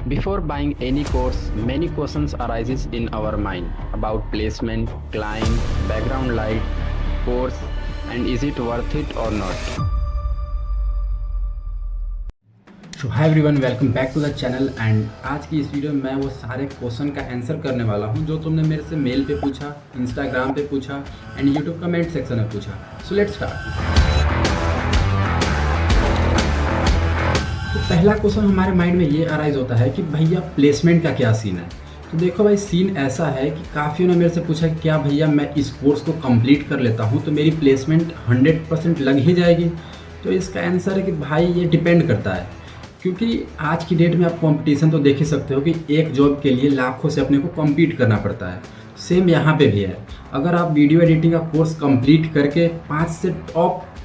Before buying any course, many questions arises in our mind about placement, client, background light, course, and is it worth it or not. So hi everyone, welcome back to the channel. And आज की इस video में मैं वो सारे question का answer करने वाला हूँ जो तुमने मेरे से मेल पे पूछा, इंस्टाग्राम पे पूछा एंड यूट्यूब कमेंट सेक्शन में पूछा। So let's start. तो पहला क्वेश्चन हमारे माइंड में ये अराइज होता है कि भैया प्लेसमेंट का क्या सीन है। तो देखो भाई, सीन ऐसा है कि काफ़ियों ने मेरे से पूछा क्या भैया मैं इस कोर्स को कंप्लीट कर लेता हूँ तो मेरी प्लेसमेंट 100% लग ही जाएगी। तो इसका आंसर है कि भाई ये डिपेंड करता है, क्योंकि आज की डेट में आप कंपटीशन तो देख ही सकते हो कि एक जॉब के लिए लाखों से अपने को कम्पीट करना पड़ता है। सेम यहाँ पे भी है। अगर आप वीडियो एडिटिंग का कोर्स कंप्लीट करके 5 से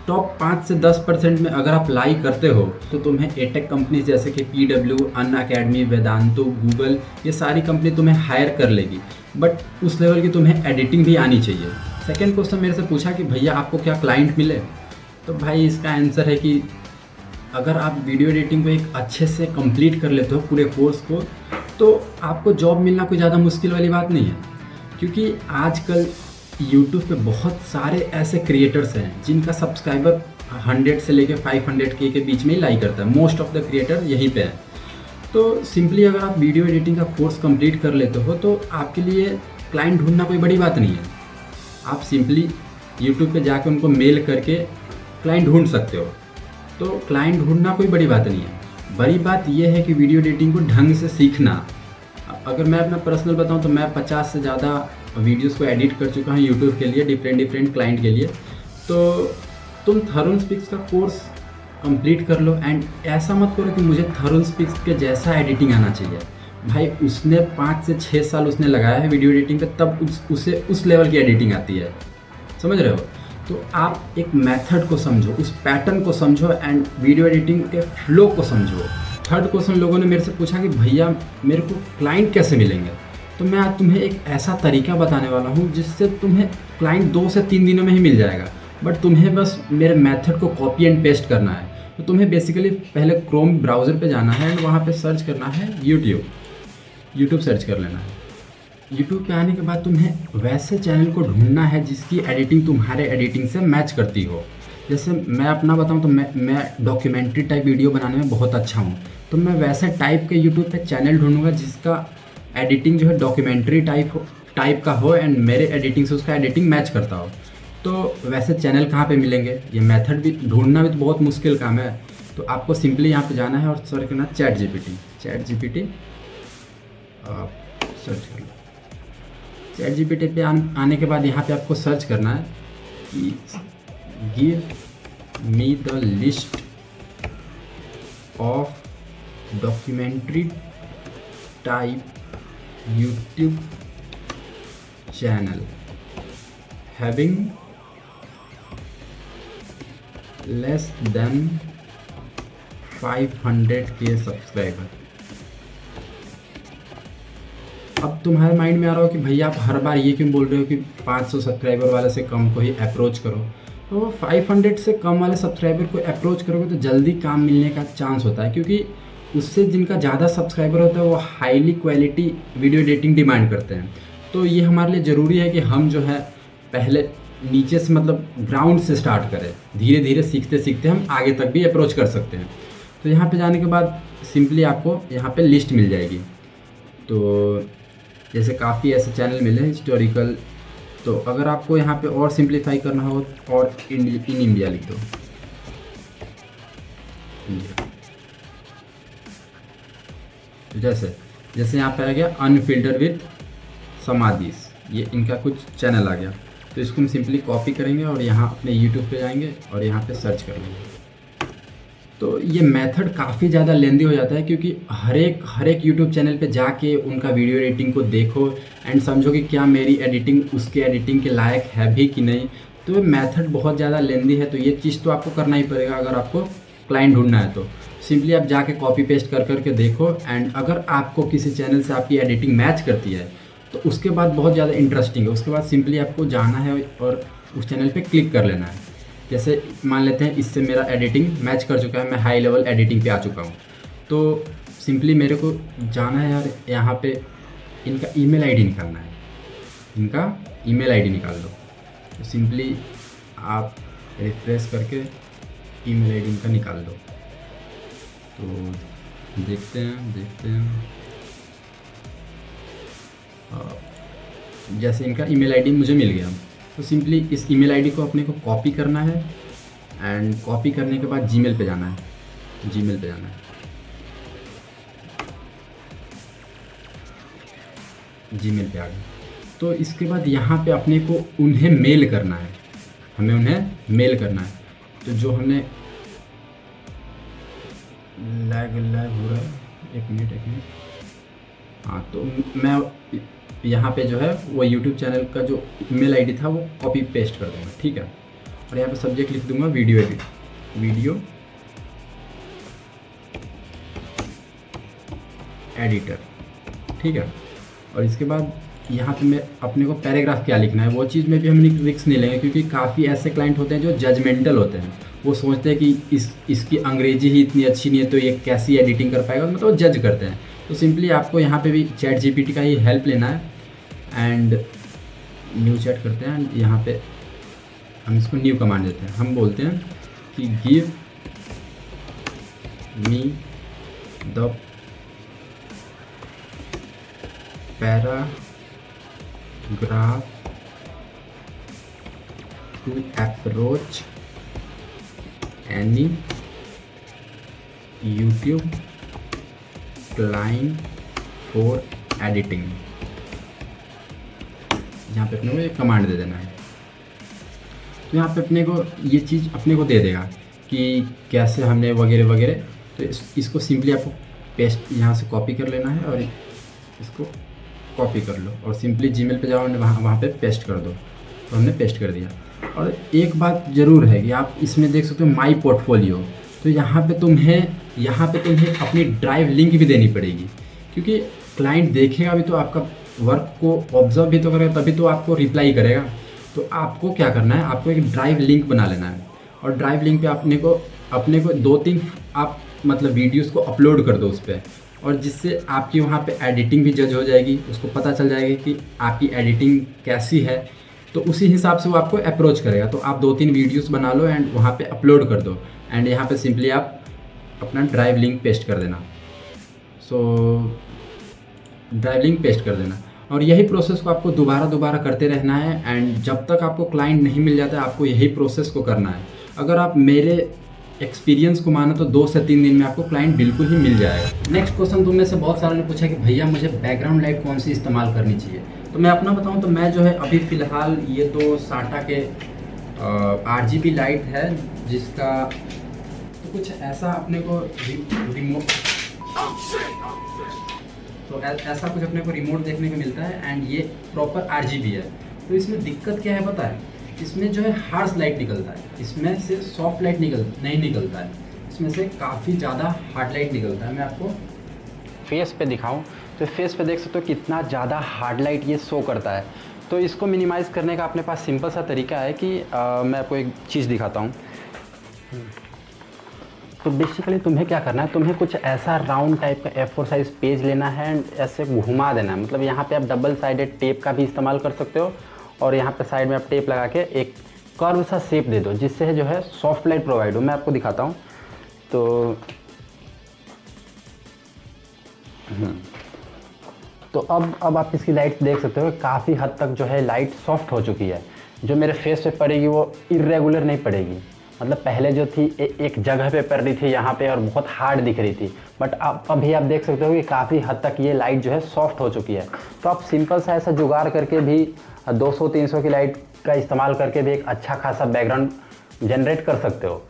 टॉप 5 से 10% में अगर आप लाई करते हो तो तुम्हें एटेक कंपनी जैसे कि PW, अनअकैडमी, वेदांतो, गूगल, ये सारी कंपनी तुम्हें हायर कर लेगी। बट उस लेवल की तुम्हें एडिटिंग भी आनी चाहिए। सेकेंड क्वेश्चन मेरे से पूछा कि भैया आपको क्या क्लाइंट मिले। तो भाई इसका आंसर है कि अगर आप वीडियो एडिटिंग को एक अच्छे से कंप्लीट कर लेते हो पूरे कोर्स को, तो आपको जॉब मिलना कोई ज़्यादा मुश्किल वाली बात नहीं है। क्योंकि आजकल यूट्यूब पे बहुत सारे ऐसे क्रिएटर्स हैं जिनका सब्सक्राइबर 100 से लेकर 500K के बीच में ही लाई करता है। मोस्ट ऑफ द क्रिएटर यहीं पे है। तो सिंपली अगर आप वीडियो एडिटिंग का कोर्स कंप्लीट कर लेते हो तो आपके लिए क्लाइंट ढूंढना कोई बड़ी बात नहीं है। आप सिंपली यूट्यूब पे जाकर उनको मेल करके क्लाइंट ढूंढ सकते हो। तो क्लाइंट ढूंढना कोई बड़ी बात नहीं है। बड़ी बात यह है कि वीडियो एडिटिंग को ढंग से सीखना। अगर मैं अपना पर्सनल बताऊं तो मैं 50 से ज़्यादा वीडियोस को एडिट कर चुका हूं यूट्यूब के लिए, डिफरेंट क्लाइंट के लिए। तो तुम थरून स्पीक्स का कोर्स कंप्लीट कर लो। एंड ऐसा मत करो कि मुझे थरून स्पीक्स के जैसा एडिटिंग आना चाहिए। भाई उसने 5 से 6 साल उसने लगाया है वीडियो एडिटिंग पे, तब उसे उस लेवल की एडिटिंग आती है। समझ रहे हो? तो आप एक मेथड को समझो, उस पैटर्न को समझो एंड वीडियो एडिटिंग के फ्लो को समझो। थर्ड क्वेश्चन लोगों ने मेरे से पूछा कि भैया मेरे को क्लाइंट कैसे मिलेंगे। तो मैं आज तुम्हें एक ऐसा तरीका बताने वाला हूँ जिससे तुम्हें क्लाइंट 2 से 3 दिनों में ही मिल जाएगा। बट तुम्हें बस मेरे मेथड को कॉपी एंड पेस्ट करना है। तो तुम्हें बेसिकली पहले क्रोम ब्राउज़र पे जाना है एंड वहाँ पे सर्च करना है यूट्यूब सर्च कर लेना है। यूट्यूब पे आने के बाद तुम्हें वैसे चैनल को ढूंढना है जिसकी एडिटिंग तुम्हारे एडिटिंग से मैच करती हो। जैसे मैं अपना बताऊं तो मैं डॉक्यूमेंट्री टाइप वीडियो बनाने में बहुत अच्छा हूं। तो मैं वैसे टाइप के यूट्यूब पे चैनल ढूंढूंगा जिसका एडिटिंग जो है डॉक्यूमेंट्री टाइप का हो एंड मेरे एडिटिंग से उसका एडिटिंग मैच करता हो। तो वैसे चैनल कहाँ पर मिलेंगे, ये मैथड भी ढूंढना भी तो बहुत मुश्किल काम है। तो आपको सिंपली यहाँ पर जाना है और सर्च करना चैट जीपीटी सर्च कर लो। चैट जीपीटी पे आने के बाद यहाँ पे आपको सर्च करना है कि give me the list of documentary type YouTube channel having less than 500K subscriber. अब तुम्हारे माइंड में आ रहा हो कि भैया आप हर बार ये क्यों बोल रहे हो कि 500 सब्सक्राइबर वाले से कम को ही अप्रोच करो। तो 500 से कम वाले सब्सक्राइबर को अप्रोच करोगे तो जल्दी काम मिलने का चांस होता है, क्योंकि उससे जिनका ज़्यादा सब्सक्राइबर होता है वो highly quality video editing demand करते हैं। तो ये हमारे लिए ज़रूरी है कि हम जो है पहले नीचे से मतलब ग्राउंड से स्टार्ट करें। धीरे धीरे सीखते सीखते हम आगे तक भी अप्रोच कर सकते हैं। तो यहाँ पर जाने के बाद सिंपली आपको यहाँ पर लिस्ट मिल जाएगी। तो जैसे काफ़ी ऐसे चैनल मिले हैं हिस्टोरिकल। तो अगर आपको यहाँ पे और सिंप्लीफाई करना हो और इन इंडिया लिख दो, इंडिया। तो जैसे यहाँ पे आ गया अनफिल्टर विद समाधीस, ये इनका कुछ चैनल आ गया। तो इसको हम सिंपली कॉपी करेंगे और यहाँ अपने यूट्यूब पे जाएंगे और यहाँ पे सर्च कर लेंगे। तो ये मेथड काफ़ी ज़्यादा लेंदी हो जाता है, क्योंकि हर एक यूट्यूब चैनल पे जाके उनका वीडियो एडिटिंग को देखो एंड समझो कि क्या मेरी एडिटिंग उसके एडिटिंग के लायक है भी कि नहीं। तो ये मेथड बहुत ज़्यादा लेंदी है। तो ये चीज़ तो आपको करना ही पड़ेगा अगर आपको क्लाइंट ढूंढना है। तो सिंपली आप जाके कॉपी पेस्ट कर करके देखो एंड अगर आपको किसी चैनल से आपकी एडिटिंग मैच करती है तो उसके बाद बहुत ज़्यादा इंटरेस्टिंग है। उसके बाद सिंपली आपको जाना है और उस चैनल पर क्लिक कर लेना है। जैसे मान लेते हैं इससे मेरा एडिटिंग मैच कर चुका है, मैं हाई लेवल एडिटिंग पे आ चुका हूँ। तो सिंपली मेरे को जाना है यार, यहाँ पे इनका ईमेल आईडी निकालना है, इनका ईमेल आईडी निकाल दो। तो सिंपली आप रिफ्रेश करके ईमेल आईडी इनका निकाल दो। तो देखते हैं जैसे इनका ईमेल आईडी मुझे मिल गया, तो सिंपली इस ईमेल आईडी को अपने को कॉपी करना है एंड कॉपी करने के बाद जीमेल पे जाना है, जीमेल पे जाना है, जीमेल पे आ गए। तो इसके बाद यहाँ पे अपने को उन्हें मेल करना है, हमें उन्हें मेल करना है। तो जो हमने लैग हो रहा है, एक मिनट। हाँ, तो मैं यहाँ पे जो है वो यूट्यूब चैनल का जो ईमेल आईडी था वो कॉपी पेस्ट कर दूँगा, ठीक है। और यहाँ पे सब्जेक्ट लिख दूँगा वीडियो एडिटर, ठीक है। और इसके बाद यहाँ पे मैं अपने को पैराग्राफ क्या लिखना है वो चीज़ में भी हम रिस्क नहीं लेंगे, क्योंकि काफ़ी ऐसे क्लाइंट होते हैं जो जजमेंटल होते हैं। वो सोचते हैं कि इसकी अंग्रेजी ही इतनी अच्छी नहीं है तो ये कैसी एडिटिंग कर पाएगा, मतलब जज करते हैं। तो सिंपली आपको यहाँ पे भी चैट जीपीटी का ही हेल्प लेना है एंड न्यू चैट करते हैं। यहाँ पे हम इसको न्यू कमांड देते हैं, हम बोलते हैं कि give me the paragraph to approach any YouTube client for editing. यहाँ पे अपने को एक कमांड दे देना है। तो यहाँ पे अपने को ये चीज़ अपने को दे देगा कि कैसे हमने वगैरह वगैरह। तो इसको सिंपली आपको पेस्ट यहाँ से कॉपी कर लेना है और इसको कॉपी कर लो और सिंपली जीमेल पे जाओ और वहाँ पे पेस्ट कर दो। तो हमने पेस्ट कर दिया। और एक बात ज़रूर है कि आप इसमें देख सकते हो माई पोर्टफोलियो। तो यहाँ पे तुम्हें अपनी ड्राइव लिंक भी देनी पड़ेगी, क्योंकि क्लाइंट देखेगा भी तो आपका वर्क को ऑब्जर्व भी तो करेगा, तभी तो आपको रिप्लाई करेगा। तो आपको क्या करना है, आपको एक ड्राइव लिंक बना लेना है और ड्राइव लिंक पे अपने को 2-3 आप मतलब वीडियोस को अपलोड कर दो उस पर, और जिससे आपकी वहाँ पे एडिटिंग भी जज हो जाएगी, उसको पता चल जाएगी कि आपकी एडिटिंग कैसी है। तो उसी हिसाब से वो आपको अप्रोच करेगा। तो आप 2-3 वीडियोस बना लो एंड वहाँ पे अपलोड कर दो एंड यहाँ पे सिंपली आप अपना ड्राइव लिंक पेस्ट कर देना। ड्राइव लिंक पेस्ट कर देना और यही प्रोसेस को आपको दोबारा करते रहना है एंड जब तक आपको क्लाइंट नहीं मिल जाता आपको यही प्रोसेस को करना है। अगर आप मेरे एक्सपीरियंस को मानो तो 2 से 3 दिन में आपको क्लाइंट बिल्कुल ही मिल जाएगा। नेक्स्ट क्वेश्चन तुम में से बहुत सारों ने पूछा कि भैया मुझे बैकग्राउंड लाइट कौन सी इस्तेमाल करनी चाहिए। तो मैं अपना बताऊं तो मैं जो है अभी फ़िलहाल ये तो साटा के RGB लाइट है जिसका तो कुछ ऐसा अपने को रिमोट तो ऐसा कुछ अपने को रिमोट देखने को मिलता है एंड ये प्रॉपर RGB है। तो इसमें दिक्कत क्या है पता है, इसमें जो है हार्श लाइट निकलता है, इसमें से सॉफ्ट लाइट नहीं निकलता है, इसमें से काफ़ी ज़्यादा हार्ड लाइट निकलता है। मैं आपको फेस पे दिखाऊं तो फेस पे देख सकते हो कितना ज़्यादा हार्ड लाइट ये शो करता है। तो इसको मिनिमाइज़ करने का अपने पास सिंपल सा तरीका है कि मैं आपको एक चीज़ दिखाता हूँ। तो बेसिकली तुम्हें क्या करना है, तुम्हें कुछ ऐसा राउंड टाइप का A4 साइज़ पेज लेना है एंड ऐसे घुमा देना है। मतलब यहाँ पे आप डबल साइडेड टेप का भी इस्तेमाल कर सकते हो और यहाँ पे साइड में आप टेप लगा के एक कर्व सा शेप दे दो जिससे जो है सॉफ्ट लाइट प्रोवाइड हो। मैं आपको दिखाता हूँ। तो अब आप इसकी लाइट देख सकते हो काफ़ी हद तक जो है लाइट सॉफ्ट हो चुकी है। जो मेरे फेस पे पड़ेगी वो इरेगुलर नहीं पड़ेगी। मतलब पहले जो थी एक जगह पे पड़ रही थी यहाँ पे और बहुत हार्ड दिख रही थी, बट अब अभी आप देख सकते हो कि काफ़ी हद तक ये लाइट जो है सॉफ्ट हो चुकी है। तो आप सिंपल सा ऐसा जुगाड़ करके भी 200-300 की लाइट का इस्तेमाल करके भी एक अच्छा खासा बैकग्राउंड जनरेट कर सकते हो।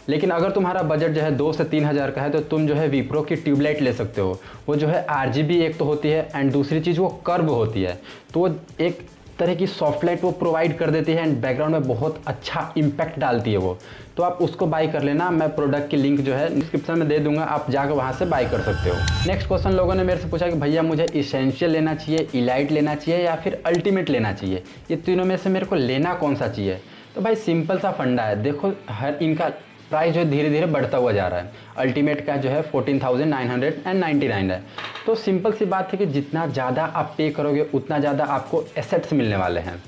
लेकिन अगर तुम्हारा बजट जो है 2 से 3 हज़ार का है तो तुम जो है विप्रो की ट्यूबलाइट ले सकते हो। वो जो है RGB एक तो होती है एंड दूसरी चीज़ वो कर्व होती है, तो वो एक तरह की सॉफ्ट लाइट वो प्रोवाइड कर देती है एंड बैकग्राउंड में बहुत अच्छा इम्पैक्ट डालती है वो। तो आप उसको बाय कर लेना। मैं प्रोडक्ट की लिंक जो है डिस्क्रिप्शन में दे दूंगा, आप जाकर वहाँ से बाय कर सकते हो। नेक्स्ट क्वेश्चन लोगों ने मेरे से पूछा कि भैया मुझे इसेंशियल लेना चाहिए, इलाइट लेना चाहिए या फिर अल्टीमेट लेना चाहिए, ये तीनों में से मेरे को लेना कौन सा चाहिए। तो भाई सिंपल सा फंडा है। देखो हर इनका प्राइस जो है धीरे धीरे बढ़ता हुआ जा रहा है। अल्टीमेट का जो है 14,999 है। तो सिंपल सी बात है कि जितना ज़्यादा आप पे करोगे उतना ज़्यादा आपको एसेट्स मिलने वाले हैं।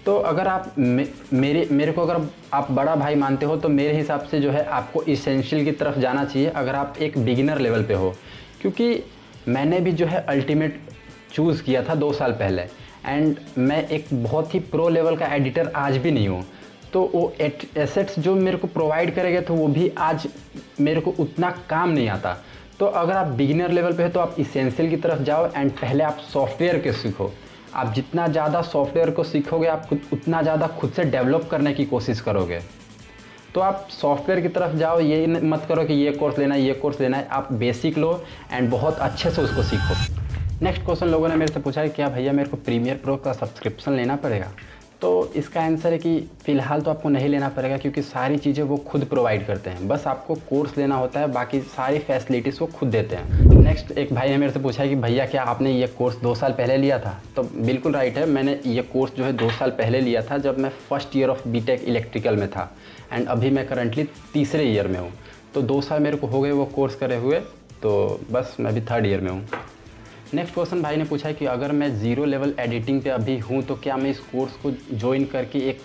तो अगर आप मेरे को अगर आप बड़ा भाई मानते हो तो मेरे हिसाब से जो है आपको इसेंशियल की तरफ जाना चाहिए अगर आप एक बिगिनर लेवल पे हो। क्योंकि मैंने भी जो है अल्टीमेट चूज़ किया था 2 साल पहले, एंड मैं एक बहुत ही प्रो लेवल का एडिटर आज भी नहीं हूँ। तो वो एसेट्स जो मेरे को प्रोवाइड करेंगे तो वो भी आज मेरे को उतना काम नहीं आता। तो अगर आप बिगिनर लेवल पे हो तो आप इसेंशियल की तरफ जाओ एंड पहले आप सॉफ्टवेयर के सीखो। आप जितना ज़्यादा सॉफ्टवेयर को सीखोगे आप उतना ज़्यादा खुद से डेवलप करने की कोशिश करोगे। तो आप सॉफ्टवेयर की तरफ जाओ, ये मत करो कि ये कोर्स लेना है ये कोर्स लेना है। आप बेसिक लो एंड बहुत अच्छे से उसको सीखो। नेक्स्ट क्वेश्चन लोगों ने मेरे से पूछा है क्या भैया मेरे को प्रीमियर प्रो का सब्सक्रिप्शन लेना पड़ेगा। तो इसका आंसर है कि फ़िलहाल तो आपको नहीं लेना पड़ेगा क्योंकि सारी चीज़ें वो खुद प्रोवाइड करते हैं। बस आपको कोर्स लेना होता है, बाकी सारी फैसिलिटीज़ वो खुद देते हैं। नेक्स्ट एक भाई ने मेरे से पूछा है कि भैया क्या आपने ये कोर्स 2 साल पहले लिया था। तो बिल्कुल राइट है, मैंने ये कोर्स जो है 2 साल पहले लिया था जब मैं first year of BTech electrical में था, एंड अभी मैं करंटली तीसरे ईयर में हूँ। तो 2 साल मेरे को हो गए वो कोर्स करे हुए, तो बस मैं अभी 3rd ईयर में हूँ। नेक्स्ट क्वेश्चन भाई ने पूछा है कि अगर मैं 0 लेवल एडिटिंग पे अभी हूँ तो क्या मैं इस कोर्स को ज्वाइन करके एक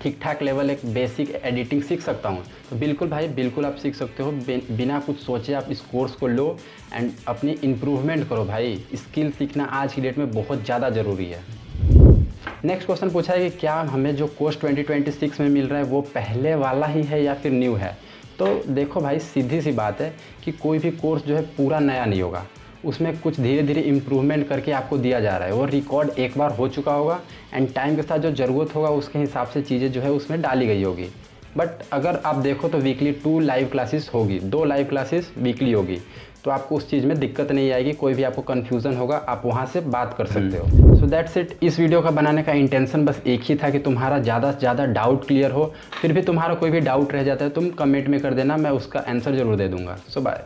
ठीक ठाक लेवल एक बेसिक एडिटिंग सीख सकता हूँ। तो बिल्कुल भाई बिल्कुल आप सीख सकते हो। बिना कुछ सोचे आप इस कोर्स को लो एंड अपनी इम्प्रूवमेंट करो भाई। स्किल सीखना आज की डेट में बहुत ज़्यादा ज़रूरी है। नेक्स्ट क्वेश्चन पूछा है कि क्या हमें जो कोर्स 2026 में मिल रहा है वो पहले वाला ही है या फिर न्यू है। तो देखो भाई सीधी सी बात है कि कोई भी कोर्स जो है पूरा नया नहीं होगा, उसमें कुछ धीरे धीरे इम्प्रूवमेंट करके आपको दिया जा रहा है। वो रिकॉर्ड एक बार हो चुका होगा एंड टाइम के साथ जो ज़रूरत होगा उसके हिसाब से चीज़ें जो है उसमें डाली गई होगी। बट अगर आप देखो तो वीकली 2 लाइव क्लासेस होगी, 2 लाइव क्लासेस वीकली होगी, तो आपको उस चीज़ में दिक्कत नहीं आएगी। कोई भी आपको कन्फ्यूज़न होगा आप वहाँ से बात कर सकते हो। So that's it. इस वीडियो का बनाने का इंटेंशन बस एक ही था कि तुम्हारा ज़्यादा से ज़्यादा डाउट क्लियर हो। फिर भी तुम्हारा कोई भी डाउट रह जाता है तुम कमेंट में कर देना, मैं उसका आंसर ज़रूर दे दूँगा। सो बाय।